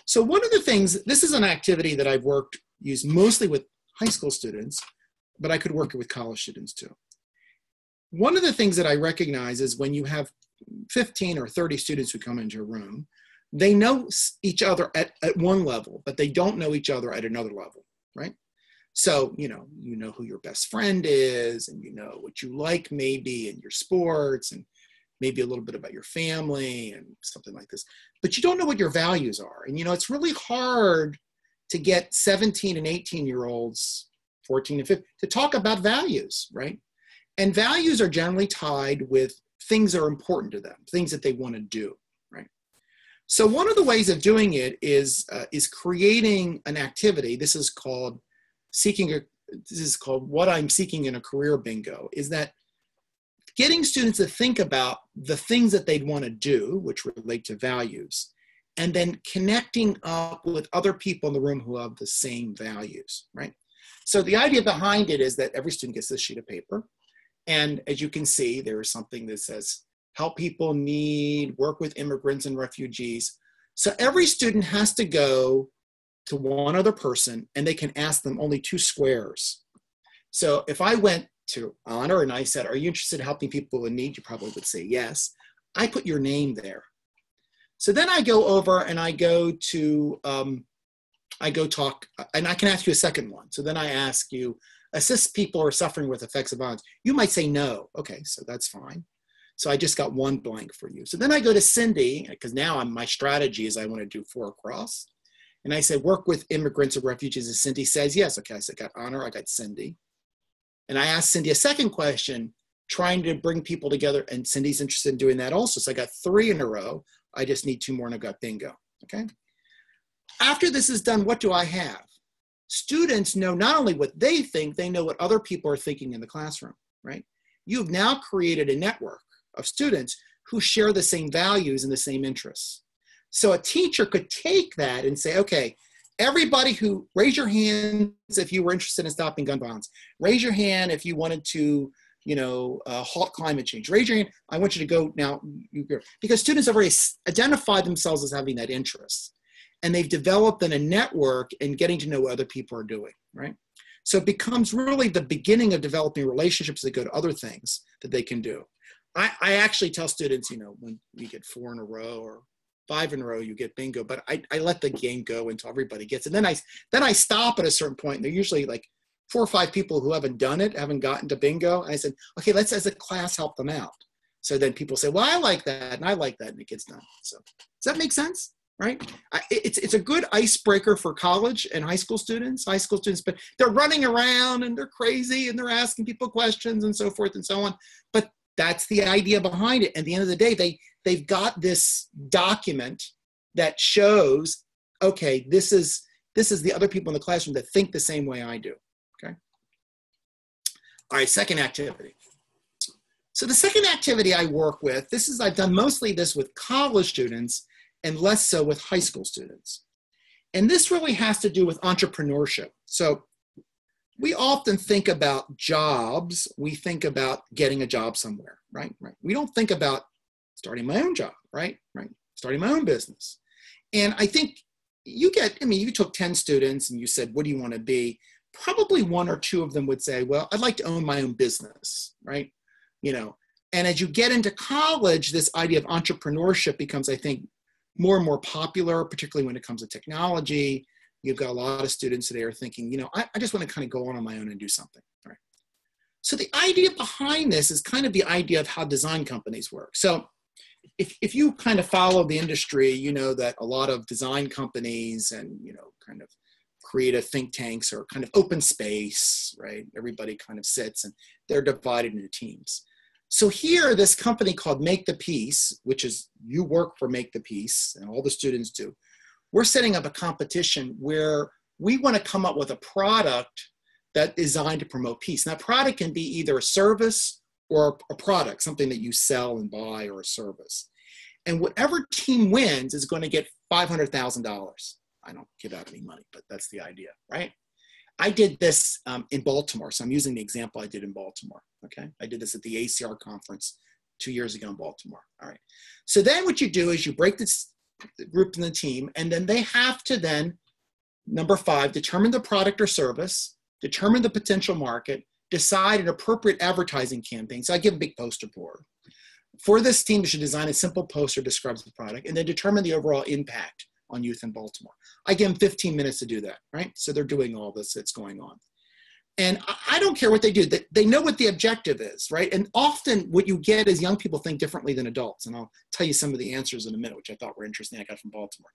Speaker 2: So one of the things, this is an activity that I've used mostly with high school students, but I could work it with college students too. One of the things that I recognize is when you have 15 or 30 students who come into a room, they know each other at one level, but they don't know each other at another level, right? So, you know who your best friend is, and you know what you like maybe in your sports, and maybe a little bit about your family and something like this, but you don't know what your values are. And, it's really hard to get 17 and 18-year-olds, 14 and 15, to talk about values, right? And values are generally tied with things that are important to them, things that they want to do, right? So one of the ways of doing it is creating an activity. This is called What I'm Seeking in a Career Bingo, is that getting students to think about the things that they'd want to do, which relate to values, and then connecting up with other people in the room who have the same values, right? So the idea behind it is that every student gets this sheet of paper. And as you can see, there is something that says, help people in need, work with immigrants and refugees. So every student has to go to one other person, and they can ask them only 2 squares. So if I went to Honor and I said, are you interested in helping people in need? You probably would say yes. I put your name there. So then I go over and I go to I go talk, and I can ask you a second one. So then I ask you, assist people who are suffering with effects of violence. You might say no. Okay, so that's fine. So I just got one blank for you. So then I go to Cindy, because now my strategy is I want to do 4 across. And I say, work with immigrants or refugees. And Cindy says, yes. Okay, so I got Honor, I got Cindy. And I asked Cindy a second question, trying to bring people together. And Cindy's interested in doing that also. So I got 3 in a row. I just need 2 more and I've got bingo, okay? After this is done, what do I have? Students know not only what they think, they know what other people are thinking in the classroom, right? You've now created a network of students who share the same values and the same interests. So a teacher could take that and say, okay, everybody who, raise your hands if you were interested in stopping gun violence. Raise your hand if you wanted to, halt climate change. Raise your hand. I want you to go now. Because students have already identified themselves as having that interest. And they've developed then a network and getting to know what other people are doing, right? So it becomes really the beginning of developing relationships that go to other things that they can do. I actually tell students, when you get 4 in a row or 5 in a row, you get bingo, but I let the game go until everybody gets it. Then I stop at a certain point, and they're usually like 4 or 5 people who haven't done it, haven't gotten to bingo. And I said, okay, let's as a class help them out. So then people say, well, I like that, and I like that, and it gets done. So does that make sense? Right? It's a good icebreaker for college and high school students, but they're running around and they're crazy and they're asking people questions and so forth and so on. But that's the idea behind it. At the end of the day, they've got this document that shows, okay, this is the other people in the classroom that think the same way I do, okay? All right, second activity. So the second activity I work with, I've done mostly this with college students and less so with high school students. And this really has to do with entrepreneurship. So we often think about jobs. We think about getting a job somewhere, right? We don't think about starting my own job, right? Starting my own business. And I think you took 10 students and you said, what do you want to be? Probably 1 or 2 of them would say, well, I'd like to own my own business, right? And as you get into college, this idea of entrepreneurship becomes, I think, more and more popular, particularly when it comes to technology. You've got a lot of students today are thinking, I just want to kind of go on my own and do something, right? So the idea behind this is kind of the idea of how design companies work. So if you kind of follow the industry, you know that a lot of design companies and, kind of creative think tanks are kind of open space, right? Everybody kind of sits and they're divided into teams. So here, this company called Make the Piece, which is you work for Make the Piece, and all the students do, we're setting up a competition where we want to come up with a product that's designed to promote peace. And that product can be either a service or a product, something that you sell and buy, or a service. And whatever team wins is going to get $500,000. I don't give out any money, but that's the idea, right? I did this in Baltimore, so I'm using the example I did in Baltimore, okay? I did this at the ACR conference 2 years ago in Baltimore, all right? So then what you do is you break this group in the team, and then they have to then, number 5, determine the product or service, determine the potential market, decide an appropriate advertising campaign. So I give a big poster board. For this team, you should design a simple poster that describes the product, and then determine the overall impact on youth in Baltimore. I give them 15 minutes to do that, right? So they're doing all this that's going on. And I don't care what they do. They know what the objective is, right? And often what you get is young people think differently than adults. And I'll tell you some of the answers in a minute, which I thought were interesting I got from Baltimore.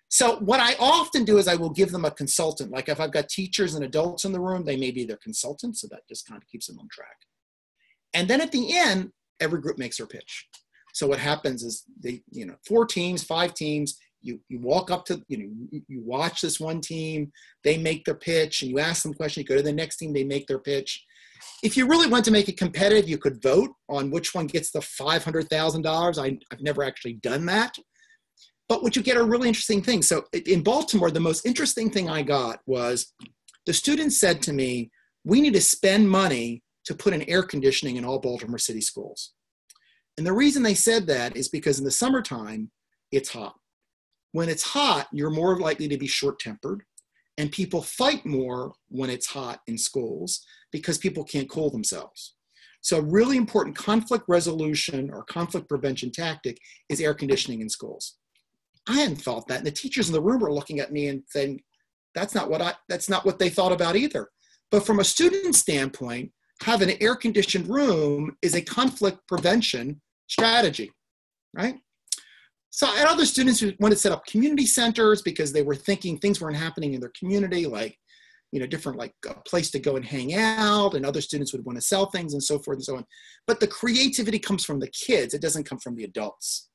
Speaker 2: So what I often do is I will give them a consultant. Like if I've got teachers and adults in the room, they may be their consultants. So that just kind of keeps them on track. And then at the end, every group makes their pitch. So what happens is 4 teams, 5 teams, you walk up to, you watch this one team, they make their pitch, and you ask them questions, you go to the next team, they make their pitch. If you really want to make it competitive, you could vote on which one gets the $500,000. I've never actually done that. But what you get are really interesting things. So in Baltimore, the most interesting thing I got was the students said to me, we need to spend money to put in air conditioning in all Baltimore City schools. And the reason they said that is because in the summertime, it's hot. When it's hot, you're more likely to be short-tempered, and people fight more when it's hot in schools because people can't cool themselves. So a really important conflict resolution or conflict prevention tactic is air conditioning in schools. I hadn't thought that, and the teachers in the room were looking at me and saying, that's not what they thought about either. But from a student standpoint, having an air-conditioned room is a conflict prevention strategy, right? So I had other students who wanted to set up community centers because they were thinking things weren't happening in their community, like, different, like a place to go and hang out, and other students would want to sell things and so forth and so on. But the creativity comes from the kids. It doesn't come from the adults.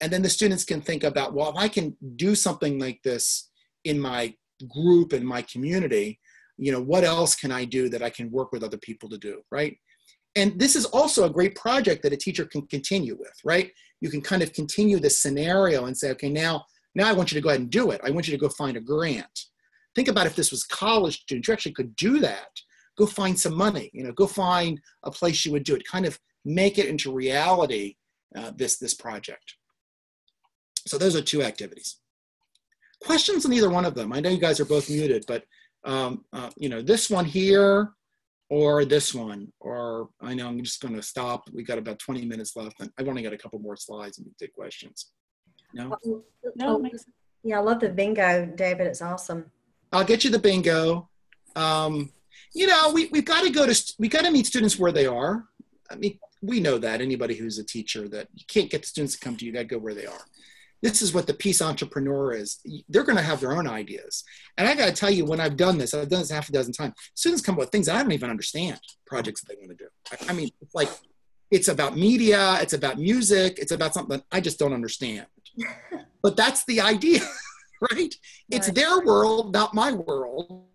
Speaker 2: And then the students can think about, well, if I can do something like this in my group, in my community, what else can I do that I can work with other people to do, right? And this is also a great project that a teacher can continue with, right? You can kind of continue this scenario and say, okay, now I want you to go ahead and do it. I want you to go find a grant. Think about if this was college students, you actually could do that. Go find some money, go find a place you would do it. Kind of make it into reality, this project. So those are two activities. Questions on either one of them? I know you guys are both muted, but this one here or this one, or I know I'm just going to stop. We got about 20 minutes left, and I've only got a couple more slides and we take questions. No?
Speaker 3: No.
Speaker 1: Yeah, I love the bingo, David. It's awesome.
Speaker 2: I'll get you the bingo. We've got to meet students where they are. I mean, we know that, anybody who's a teacher, that you can't get the students to come to you, you got to go where they are. This is what the peace entrepreneur is. They're going to have their own ideas. And I got to tell you, when I've done this half a dozen times, students come up with things I don't even understand, projects that they want to do. I mean, it's like, it's about media, it's about music, it's about something I just don't understand. But that's the idea, right? It's their world, not my world.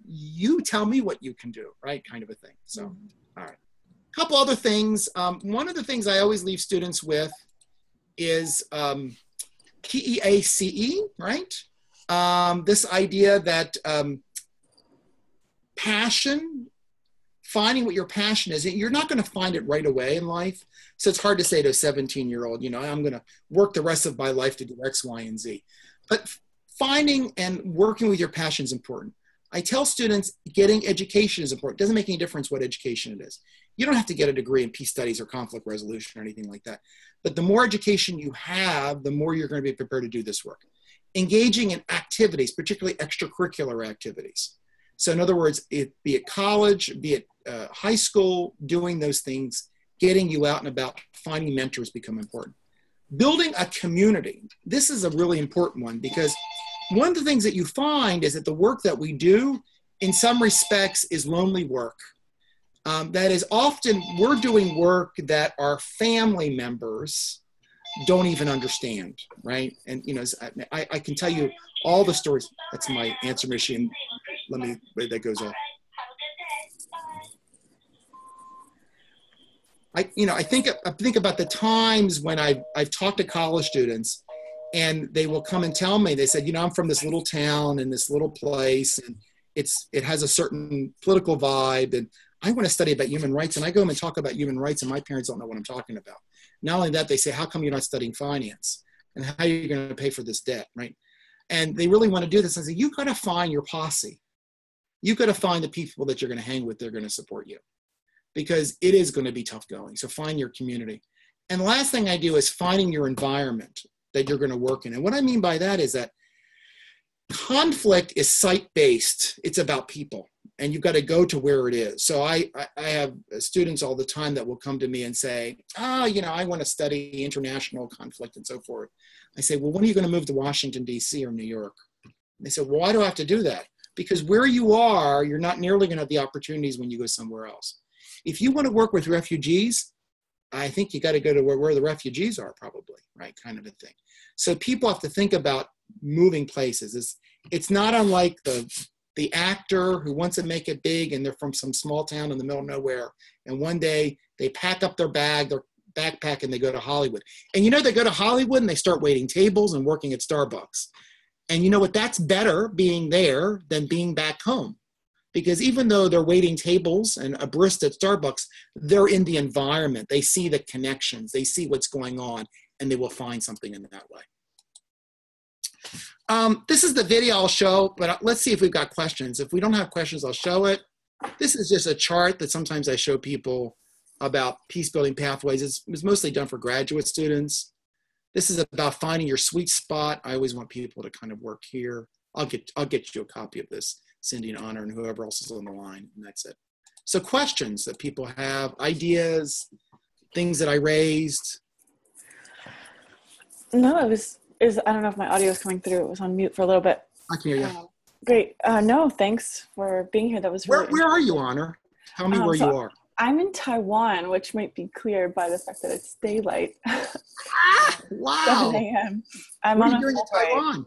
Speaker 2: You tell me what you can do, right? Kind of a thing. So, all right. A couple other things. One of the things I always leave students with is PEACE, right? This idea that passion, finding what your passion is, you're not going to find it right away in life. So it's hard to say to a 17-year-old, I'm going to work the rest of my life to do X, Y, and Z. But finding and working with your passion is important. I tell students getting education is important. It doesn't make any difference what education it is. You don't have to get a degree in peace studies or conflict resolution or anything like that. But the more education you have, the more you're going to be prepared to do this work. Engaging in activities, particularly extracurricular activities. So in other words, be it college, be it high school, doing those things, getting you out and about, finding mentors become important. Building a community. This is a really important one because one of the things that you find is that the work that we do, in some respects, is lonely work. That is often, we're doing work that our family members don't even understand, right? And, I can tell you all the stories. That's my answer machine. Wait, that goes off. I think about the times when I've talked to college students, and they will come and tell me, they said, I'm from this little town in this little place, and it has a certain political vibe, and I want to study about human rights. And I go home and talk about human rights, and my parents don't know what I'm talking about. Not only that, they say, how come you're not studying finance? And how are you going to pay for this debt, right? And they really want to do this. And I say, you've got to find your posse. You've got to find the people that you're going to hang with. They're going to support you, because it is going to be tough going. So find your community. And the last thing I do is finding your environment that you're going to work in. And what I mean by that is that conflict is site-based. It's about people, and you've got to go to where it is. So I have students all the time that will come to me and say, I want to study international conflict and so forth. I say, well, when are you going to move to Washington, D.C. or New York? And they say, well, why do I have to do that? Because where you are, you're not nearly going to have the opportunities when you go somewhere else. If you want to work with refugees, I think you got to go to where the refugees are, probably, right? Kind of a thing. So people have to think about moving places. It's not unlike the actor who wants to make it big, and they're from some small town in the middle of nowhere. And one day they pack up their backpack, and they go to Hollywood. And they go to Hollywood and they start waiting tables and working at Starbucks. And you know what? That's better being there than being back home. Because even though they're waiting tables and a barista at Starbucks, they're in the environment. They see the connections. They see what's going on, and they will find something in that way. This is the video I'll show, but let's see if we've got questions. If we don't have questions, I'll show it. This is just a chart that sometimes I show people about peace-building pathways. It was mostly done for graduate students. This is about finding your sweet spot. I always want people to kind of work here. I'll get you a copy of this, Cindy and Honor, and whoever else is on the line, and that's it. So questions that people have, ideas, things that I raised.
Speaker 3: No, it was I don't know if my audio is coming through. It was on mute for a little bit.
Speaker 2: I can hear you.
Speaker 3: Great. No, thanks for being here. That was really
Speaker 2: Where are you, Honor? Tell me where you are.
Speaker 3: I'm in Taiwan, which might be clear by the fact that it's daylight.
Speaker 2: Wow.
Speaker 3: 7 a.m.
Speaker 2: What are you doing in Taiwan?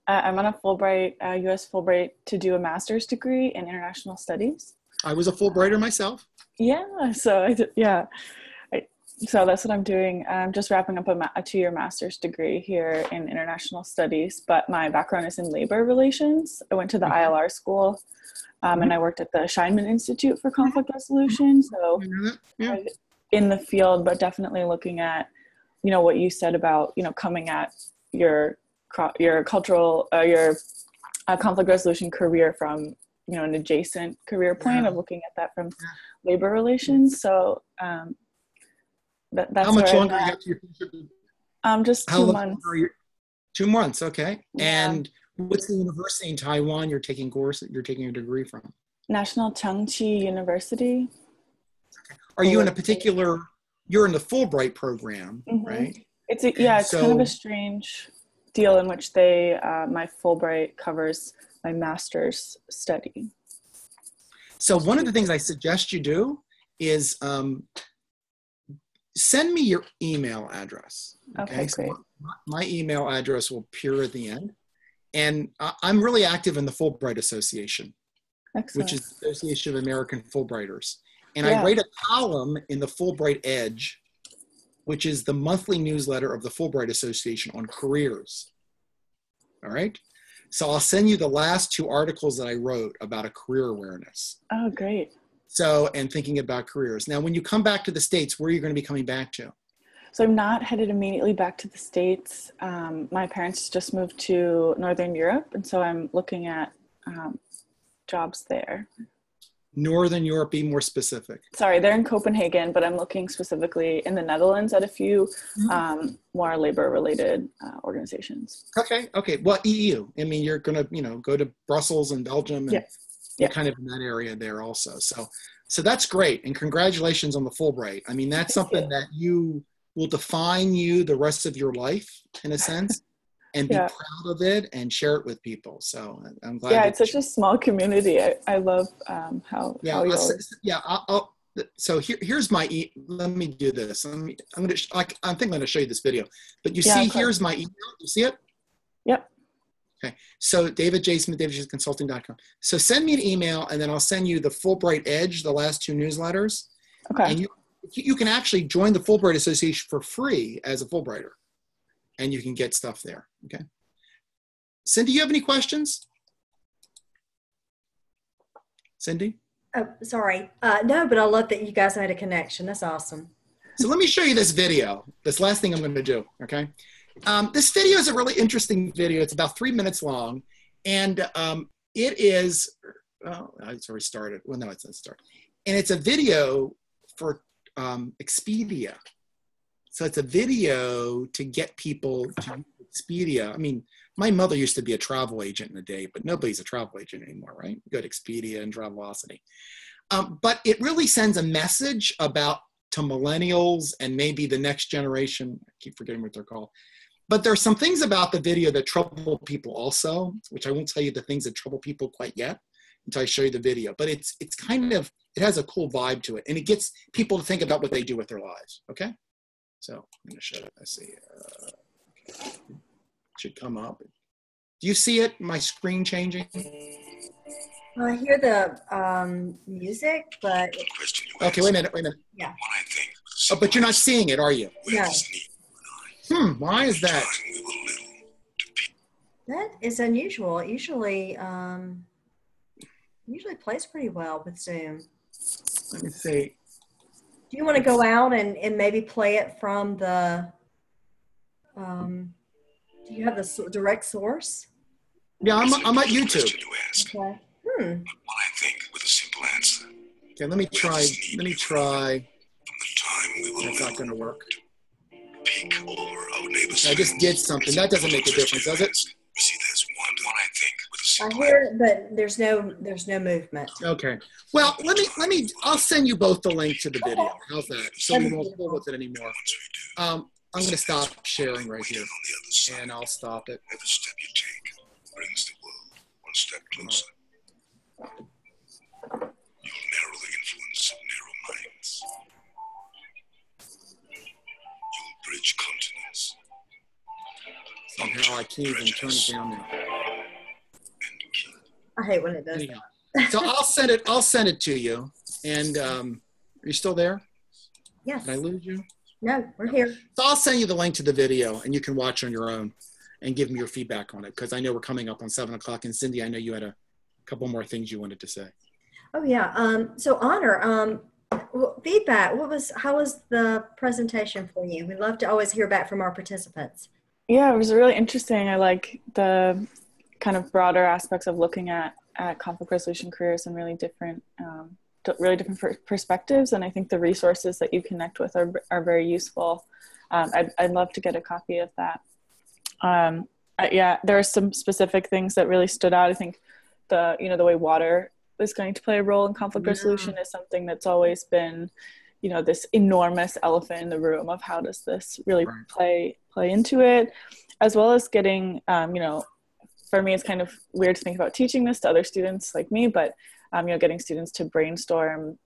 Speaker 3: I'm on a Fulbright, U.S. Fulbright to do a master's degree in international studies.
Speaker 2: I was a Fulbrighter myself.
Speaker 3: Yeah, so so that's what I'm doing. I'm just wrapping up a 2-year master's degree here in international studies, but my background is in labor relations. I went to the ILR school, and I worked at the Scheinman Institute for Conflict Resolution. So in the field, but definitely looking at, what you said about, coming at your cultural, your conflict resolution career from, an adjacent career point of looking at that from labor relations. So that's
Speaker 2: how much longer
Speaker 3: you
Speaker 2: have to
Speaker 3: just 2 months.
Speaker 2: 2 months, okay.
Speaker 3: Yeah.
Speaker 2: And what's the university in Taiwan you're taking a degree from?
Speaker 3: National Chengchi University.
Speaker 2: Are you in a particular, you're in the Fulbright program, right?
Speaker 3: It's kind of a strange deal in which my Fulbright covers my master's study.
Speaker 2: So one of the things I suggest you do is send me your email address.
Speaker 3: Okay,
Speaker 2: so
Speaker 3: great.
Speaker 2: My email address will appear at the end. And I'm really active in the Fulbright Association,
Speaker 3: Excellent.
Speaker 2: which is the Association of American Fulbrighters. And I write a column in the Fulbright Edge, which is the monthly newsletter of the Fulbright Association on careers. All right? So I'll send you the last 2 articles that I wrote about a career awareness.
Speaker 3: Oh, great.
Speaker 2: So, and thinking about careers. Now, when you come back to the States, where are you going to be coming back to?
Speaker 3: So I'm not headed immediately back to the States. My parents just moved to Northern Europe, and so I'm looking at jobs there.
Speaker 2: Northern Europe, be more specific.
Speaker 3: Sorry, they're in Copenhagen, but I'm looking specifically in the Netherlands at a few more labor-related organizations.
Speaker 2: Okay. Well, EU. I mean, you're going to, go to Brussels and Belgium and kind of in that area there also. So that's great. And congratulations on the Fulbright. I mean, that's something that will define you the rest of your life, in a sense. And be proud of it and share it with people. So I'm glad.
Speaker 3: Yeah, it's such a small community. I love how
Speaker 2: so here's my let me do this. I think I'm going to show you this video. But you see, here's my email. You see it?
Speaker 3: Yep.
Speaker 2: Okay. So David J. Smith, davidjconsulting.com. So send me an email, and then I'll send you the Fulbright Edge, the last 2 newsletters.
Speaker 3: Okay.
Speaker 2: And you can actually join the Fulbright Association for free as a Fulbrighter. And you can get stuff there, okay? Cindy, you have any questions? Cindy?
Speaker 1: Oh, sorry. No, but I love that you guys made a connection. That's awesome.
Speaker 2: So let me show you this video, this last thing I'm going to do, okay? This video is a really interesting video. It's about 3 minutes long, and it is, it's already started. Well, no, it's not started. And it's a video for Expedia. So it's a video to get people to Expedia. I mean, my mother used to be a travel agent in the day, but nobody's a travel agent anymore, right? You go to Expedia and Travelocity. But it really sends a message to millennials and maybe the next generation. I keep forgetting what they're called. But there's some things about the video that trouble people also, which I won't tell you the things that trouble people quite yet until I show you the video. But it's kind of, it has a cool vibe to it. And it gets people to think about what they do with their lives, okay? So I'm going to shut up. I see. It should come up. Do you see it? My screen changing?
Speaker 1: I hear the music, but
Speaker 2: okay. Wait a minute.
Speaker 1: Yeah.
Speaker 2: Oh, but you're not seeing it, are you?
Speaker 1: No.
Speaker 2: Why is that?
Speaker 1: That is unusual. It usually plays pretty well with Zoom.
Speaker 2: Let me see.
Speaker 1: Do you want to go out and maybe play it from the, do you have the direct source?
Speaker 2: Yeah, I'm at YouTube.
Speaker 1: Okay.
Speaker 4: What I think with a simple answer.
Speaker 2: Okay, let me try.
Speaker 4: That's
Speaker 2: not going to work.
Speaker 4: Peek over our neighbor's
Speaker 2: I just did something. That doesn't make a difference, does it?
Speaker 4: See, there's one. What I think
Speaker 1: I hear it, but there's no movement.
Speaker 2: Okay. Well, I'll send you both the link to the video. How's that? So we won't fool with it anymore. I'm going to stop sharing right here, and I'll stop it.
Speaker 4: Every step you take brings the world one step closer. You'll narrow the influence of narrow minds. You'll bridge continents.
Speaker 2: Somehow I can't even turn it down now.
Speaker 1: I hate when it does
Speaker 2: Anyhow. So I'll send it to you. And are you still there?
Speaker 1: Yes.
Speaker 2: Did I lose you?
Speaker 1: No, we're here.
Speaker 2: So I'll send you the link to the video, and you can watch on your own and give me your feedback on it, because I know we're coming up on 7 o'clock. And Cindy, I know you had a couple more things you wanted to say.
Speaker 1: Oh yeah. So Honor, feedback. How was the presentation for you? We love to always hear back from our participants.
Speaker 3: Yeah, it was really interesting. I like the kind of broader aspects of looking at conflict resolution careers and really different perspectives. And I think the resources that you connect with are very useful. I'd love to get a copy of that. Yeah, there are some specific things that really stood out. I think the way water is going to play a role in conflict resolution is something that's always been, this enormous elephant in the room of how does this really play into it, as well as getting, for me, it's kind of weird to think about teaching this to other students like me, but getting students to brainstorm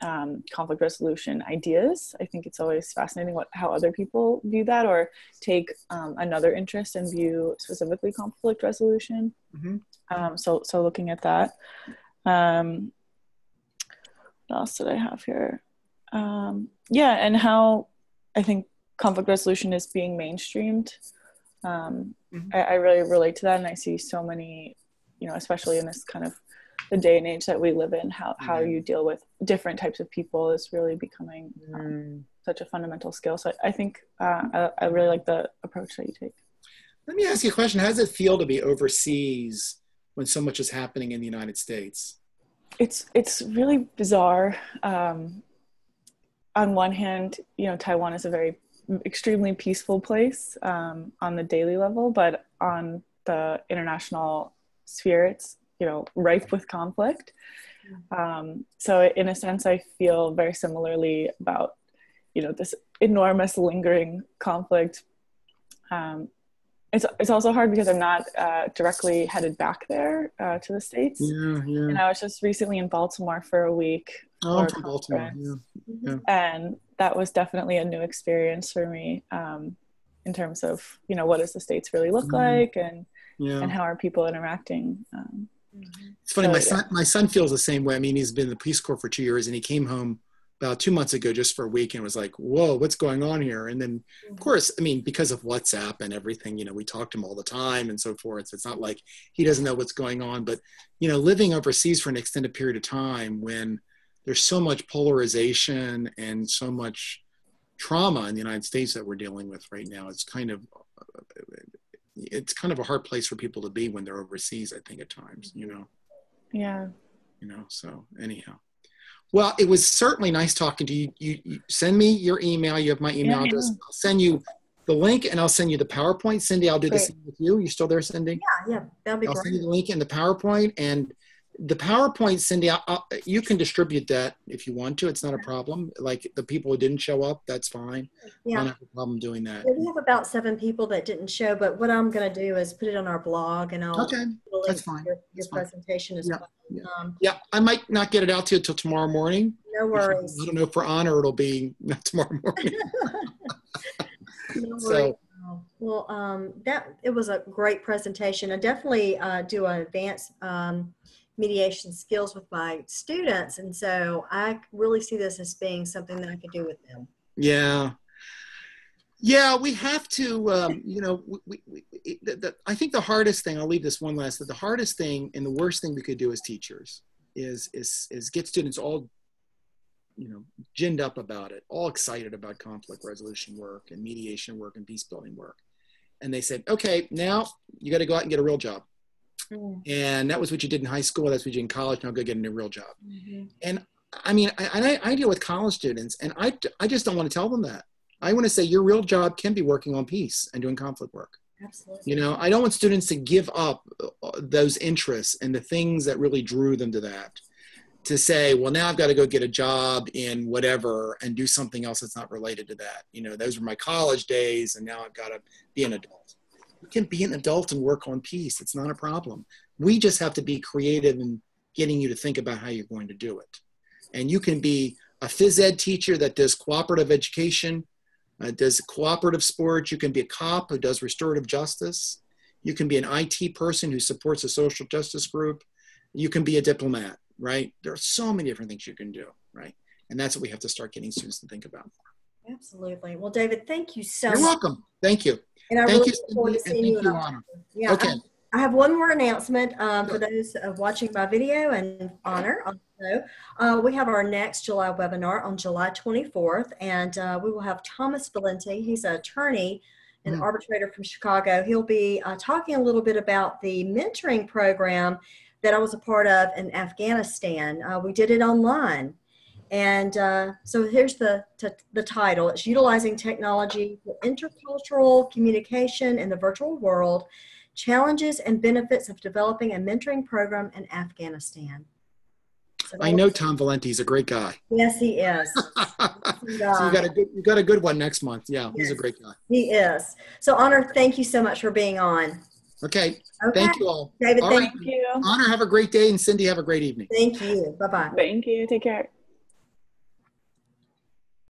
Speaker 3: conflict resolution ideas. I think it's always fascinating how other people view that, or take another interest and view specifically conflict resolution. Mm-hmm. So looking at that. What else did I have here? And how I think conflict resolution is being mainstreamed. I really relate to that, and I see so many, especially in this kind of the day and age that we live in, how you deal with different types of people is really becoming such a fundamental skill. So I think I really like the approach that you take.
Speaker 2: Let me ask you a question. How does it feel to be overseas when so much is happening in the United States?
Speaker 3: It's really bizarre. On one hand, Taiwan is a very extremely peaceful place on the daily level, but on the international sphere, it's rife with conflict. So in a sense, I feel very similarly about this enormous lingering conflict. It's also hard because I'm not directly headed back there to the States. Yeah. And I was just recently in Baltimore for a week.
Speaker 2: Oh, to Baltimore. Yeah.
Speaker 3: And that was definitely a new experience for me in terms of, what does the States really look like, and how are people interacting.
Speaker 2: It's funny, my son feels the same way. I mean, he's been in the Peace Corps for 2 years, and he came home about 2 months ago just for a week and was like, whoa, what's going on here? And then, of course, I mean, because of WhatsApp and everything, we talk to him all the time and so forth. So it's not like he doesn't know what's going on. But, living overseas for an extended period of time when there's so much polarization and so much trauma in the United States that we're dealing with right now, it's kind of a hard place for people to be when they're overseas, I think, at times,
Speaker 3: Yeah.
Speaker 2: So anyhow. Well, it was certainly nice talking to you. You send me your email. You have my email address. I'll send you the link, and I'll send you the PowerPoint. Cindy, I'll do the same with you. You still there, Cindy?
Speaker 1: Yeah, that'll be great.
Speaker 2: I'll send you the link and the PowerPoint. And the PowerPoint, Cindy, you can distribute that if you want to. It's not a problem. Like the people who didn't show up, that's fine. Yeah. I don't have a problem doing that.
Speaker 1: We have about 7 people that didn't show, but what I'm going to do is put it on our blog, and I'll
Speaker 2: that's fine.
Speaker 1: Your presentation as well.
Speaker 2: Yeah, I might not get it out to you until tomorrow morning.
Speaker 1: No worries.
Speaker 2: I don't know, for Honor, it'll be not tomorrow morning.
Speaker 1: No worries. Well, it was a great presentation. I definitely do an advanced mediation skills with my students, and so I really see this as being something that I could do with them.
Speaker 2: Yeah, we have to, I think the hardest thing, I'll leave this one last, the hardest thing and the worst thing we could do as teachers is get students all, ginned up about it, all excited about conflict resolution work and mediation work and peace building work. And they said, okay, now you got to go out and get a real job. And that was what you did in high school. That's what you did in college. Now go get a new real job. And I mean, I deal with college students, and I just don't want to tell them that. I want to say your real job can be working on peace and doing conflict work.
Speaker 1: Absolutely.
Speaker 2: You know, I don't want students to give up those interests and the things that really drew them to that, to say, well, now I've got to go get a job in whatever and do something else that's not related to that. You know, those were my college days, and now I've got to be an adult. You can be an adult and work on peace. It's not a problem. We just have to be creative in getting you to think about how you're going to do it. And you can be a phys ed teacher that does cooperative education, does cooperative sports. You can be a cop who does restorative justice. You can be an IT person who supports a social justice group. You can be a diplomat, right? There are so many different things you can do, right? And that's what we have to start getting students to think about.
Speaker 1: Absolutely. Well, David, thank you so
Speaker 2: You're
Speaker 1: much.
Speaker 2: welcome. Thank you.
Speaker 1: And I
Speaker 2: Thank
Speaker 1: really
Speaker 2: you,
Speaker 1: look forward to
Speaker 2: Cindy, and
Speaker 1: seeing
Speaker 2: thank
Speaker 1: you.
Speaker 2: you, Honor.
Speaker 1: Yeah.
Speaker 2: Okay.
Speaker 1: I have one more announcement for those watching my video and Honor. Also, we have our next July webinar on July 24th, and we will have Thomas Valenti. He's an attorney and arbitrator from Chicago. He'll be talking a little bit about the mentoring program that I was a part of in Afghanistan. We did it online. And so here's the title. It's Utilizing Technology for Intercultural Communication in the Virtual World, Challenges and Benefits of Developing a Mentoring Program in Afghanistan. So
Speaker 2: I know Tom Valenti. He's a great guy.
Speaker 1: Yes, he is.
Speaker 2: So you got a good one next month. Yeah, he's a great guy.
Speaker 1: He is. So Honor, thank you so much for being on.
Speaker 2: Okay. Thank you all.
Speaker 1: David,
Speaker 2: all
Speaker 1: thank
Speaker 2: right.
Speaker 3: you.
Speaker 2: Honor, have a great day, and Cindy, have a great evening.
Speaker 1: Thank you. Bye-bye.
Speaker 3: Thank you. Take care.